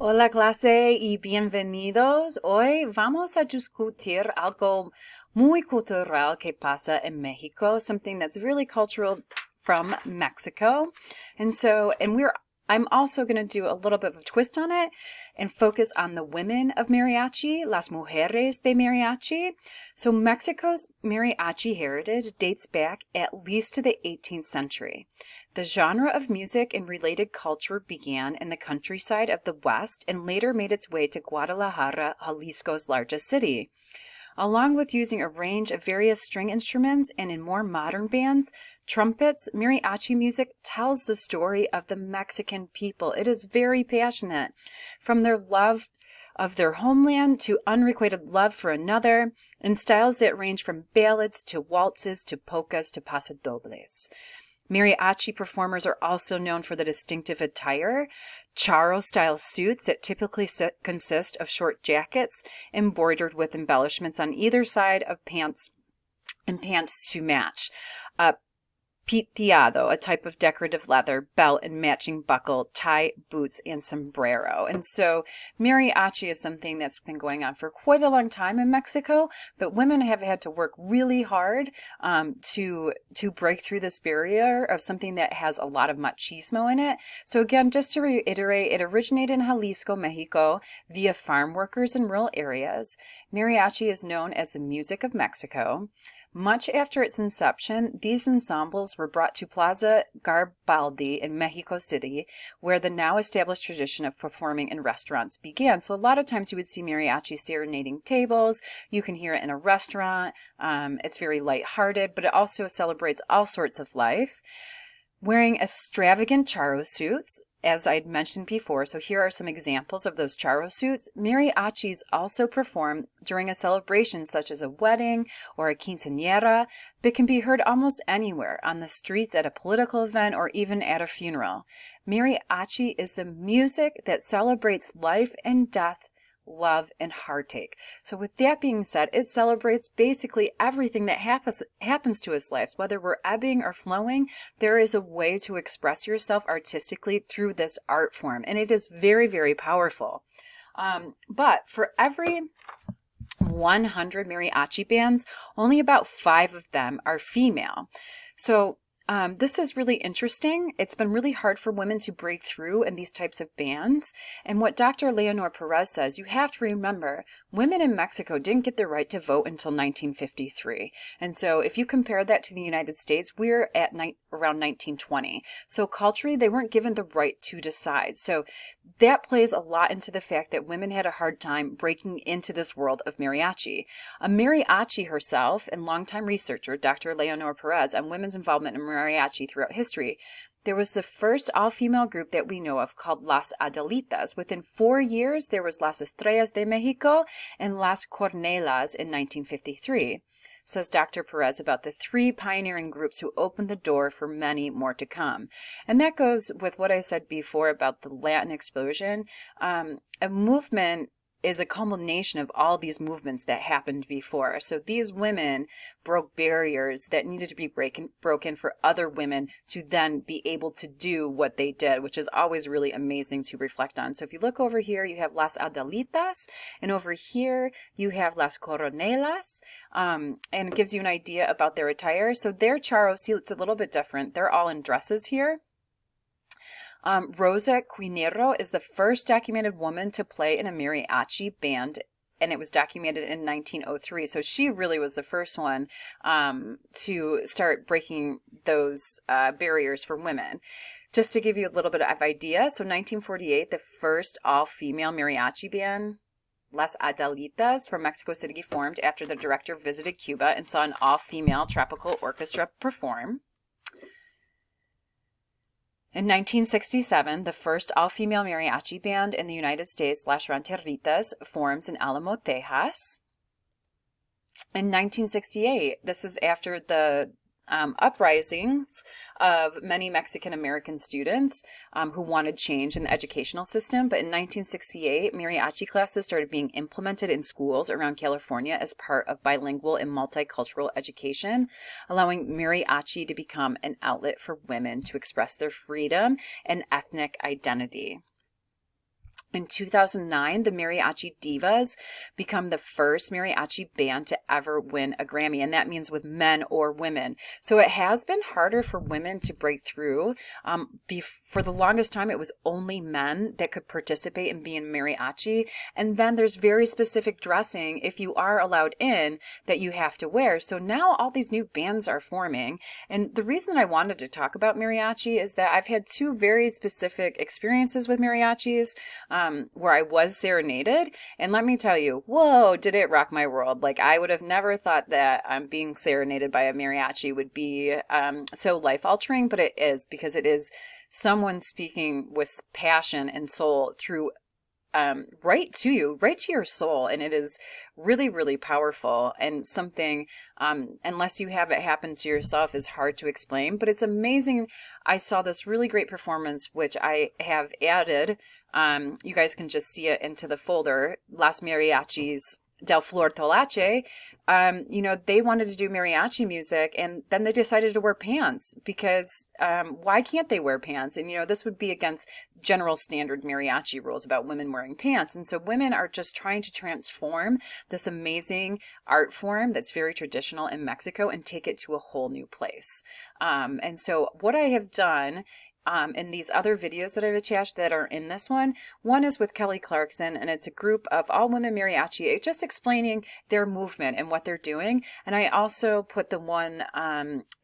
Hola clase y bienvenidos. Hoy vamos a discutir algo muy cultural que pasa en Mexico, something that's really cultural from Mexico. I'm also going to do a little bit of a twist on it and focus on the women of mariachi, las mujeres de mariachi. So Mexico's mariachi heritage dates back at least to the 18th century. The genre of music and related culture began in the countryside of the West and later made its way to Guadalajara, Jalisco's largest city. Along with using a range of various string instruments and in more modern bands, trumpets, mariachi music tells the story of the Mexican people. It is very passionate, from their love of their homeland to unrequited love for another, in styles that range from ballads to waltzes to polkas to pasodobles. Mariachi performers are also known for the distinctive attire, charro-style suits that typically consist of short jackets embroidered with embellishments on either side of pants and pants to match. Piteado, a type of decorative leather, belt and matching buckle, tie, boots, and sombrero. And so mariachi is something that's been going on for quite a long time in Mexico, but women have had to work really hard to break through this barrier of something that has a lot of machismo in it. So again, just to reiterate, it originated in Jalisco, Mexico, via farm workers in rural areas. Mariachi is known as the music of Mexico. Much after its inception, these ensembles were brought to Plaza Garibaldi in Mexico City, where the now established tradition of performing in restaurants began. So a lot of times you would see mariachi serenading tables. You can hear it in a restaurant. It's very lighthearted, but it also celebrates all sorts of life. Wearing extravagant charro suits, as I'd mentioned before, so here are some examples of those charro suits. Mariachis also perform during a celebration such as a wedding or a quinceañera, but can be heard almost anywhere, on the streets, at a political event, or even at a funeral. Mariachi is the music that celebrates life and death, love, and heartache. So with that being said, it celebrates basically everything that happens to us lives. Whether we're ebbing or flowing, there is a way to express yourself artistically through this art form, and it is very, very powerful. But for every 100 mariachi bands, only about 5 of them are female. So this is really interesting. It's been really hard for women to break through in these types of bands. And what Dr. Leonor Perez says, you have to remember, women in Mexico didn't get the right to vote until 1953. And so if you compare that to the United States, we're at around 1920. So culturally, they weren't given the right to decide. So that plays a lot into the fact that women had a hard time breaking into this world of mariachi. A mariachi herself and longtime researcher, Dr. Leonor Perez, on women's involvement in mariachi throughout history, there was the first all-female group that we know of called Las Adelitas. Within 4 years, there was Las Estrellas de Mexico and Las Cornelas in 1953. Says Dr. Perez about the 3 pioneering groups who opened the door for many more to come. And that goes with what I said before about the Latin explosion. A movement is a culmination of all these movements that happened before. So these women broke barriers that needed to be broken for other women to then be able to do what they did, which is always really amazing to reflect on. So if you look over here, you have Las Adelitas, and over here you have Las Coronelas, and it gives you an idea about their attire. So their charro suit's a little bit different. They're all in dresses here. Rosa Quirino is the first documented woman to play in a mariachi band, and it was documented in 1903. So she really was the first one to start breaking those barriers for women. Just to give you a little bit of idea, so 1948, the first all-female mariachi band, Las Adelitas from Mexico City, formed after the director visited Cuba and saw an all-female tropical orchestra perform. In 1967, the first all-female mariachi band in the United States, Las Rancheritas, forms in Alamo, Texas. In 1968, this is after the uprisings of many Mexican American students who wanted change in the educational system. But in 1968, mariachi classes started being implemented in schools around California as part of bilingual and multicultural education, allowing mariachi to become an outlet for women to express their freedom and ethnic identity. In 2009, the Mariachi Divas become the first mariachi band to ever win a Grammy, and that means with men or women. So it has been harder for women to break through. For the longest time, it was only men that could participate in being mariachi, and then there's very specific dressing, if you are allowed in, that you have to wear. So now all these new bands are forming, and the reason I wanted to talk about mariachi is that I've had two very specific experiences with mariachis. Where I was serenaded. And let me tell you, whoa, did it rock my world. Like, I would have never thought that being serenaded by a mariachi would be so life-altering, but it is, because it is someone speaking with passion and soul through right to you, right to your soul. And it is really, really powerful, and something, unless you have it happen to yourself, is hard to explain, but it's amazing. I saw this really great performance, which I have added. You guys can just see it into the folder, Las Mariachis del Flor Tolache. They wanted to do mariachi music, and then they decided to wear pants because why can't they wear pants? And, this would be against general standard mariachi rules about women wearing pants. And so women are just trying to transform this amazing art form that's very traditional in Mexico and take it to a whole new place. And so what I have done in these other videos that I've attached that are in this one is with Kelly Clarkson, and it's a group of all women mariachi just explaining their movement and what they're doing. And I also put the one,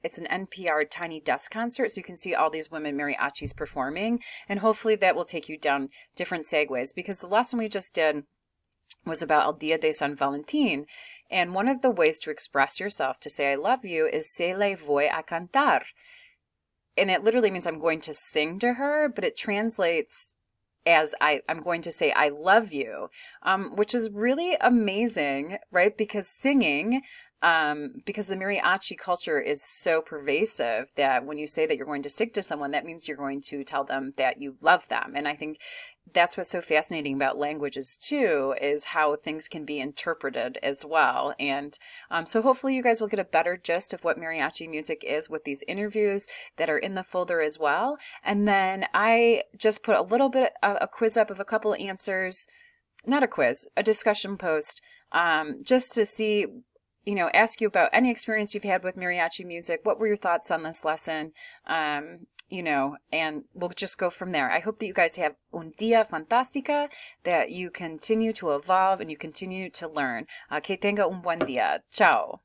it's an NPR Tiny Desk concert, so you can see all these women mariachis performing, and hopefully that will take you down different segues, because the lesson we just did was about El Dia de San Valentin, and one of the ways to express yourself, to say I love you, is se le voy a cantar. And it literally means I'm going to sing to her, but it translates as I'm going to say I love you, which is really amazing, right? Because singing, because the mariachi culture is so pervasive that when you say that you're going to sing to someone, that means you're going to tell them that you love them. And I think that's what's so fascinating about languages too, is how things can be interpreted as well. And so hopefully you guys will get a better gist of what mariachi music is with these interviews that are in the folder as well. And then I just put a little bit of a quiz up of a couple of answers, not a quiz, a discussion post, just to see, ask you about any experience you've had with mariachi music. What were your thoughts on this lesson? And we'll just go from there. I hope that you guys have un día fantástica, that you continue to evolve and you continue to learn. Que tenga un buen día. Ciao.